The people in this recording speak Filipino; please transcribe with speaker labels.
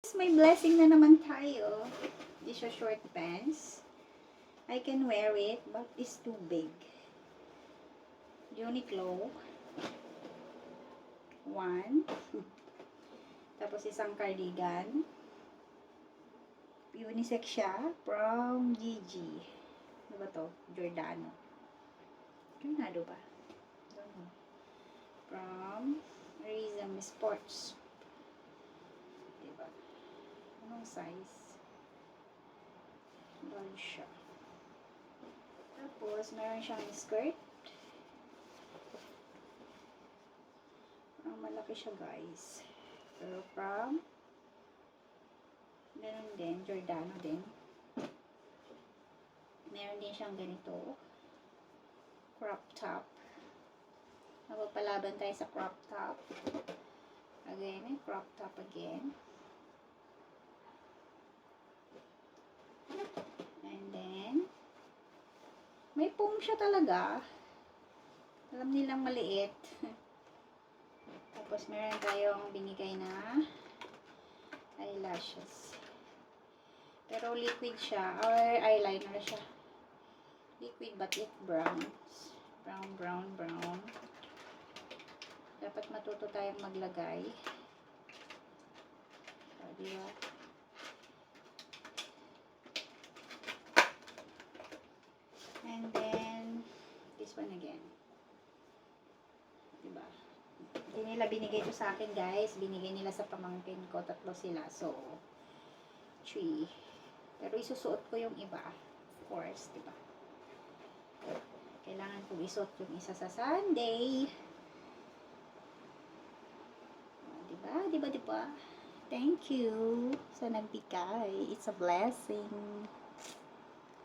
Speaker 1: May blessing na naman tayo. This is a short pants. I can wear it, but it's too big. Uniqlo. One. Tapos isang cardigan. Unisex siya from Gigi. Ano ba to? Giordano. Giordano ba? Don't know. From Rizam Sports. Diba? Anong size? Large siya. Tapos, meron siyang skirt. Parang malaki siya, guys. Pero from meron din, Giordano din. Meron din siyang ganito. Crop top. Napapalaban tayo sa crop top. Again, may crop top again. And then, may foam siya talaga. Alam nilang maliit. Tapos, meron tayong binigay na eyelashes. Pero liquid siya. Or eyeliner siya. Liquid but it browns. Brown. Dapat matuto tayong maglagay. So, diba? And then, this one again. Diba? Hindi nila binigay ito sa akin, guys. Binigay nila sa pamangkin ko. 3 sila. So, 3. Pero isusuot ko yung iba. Of course, diba? Kailangan kong isuot yung isa sa Sunday. Diba? Thank you sa nagbigay. It's a blessing.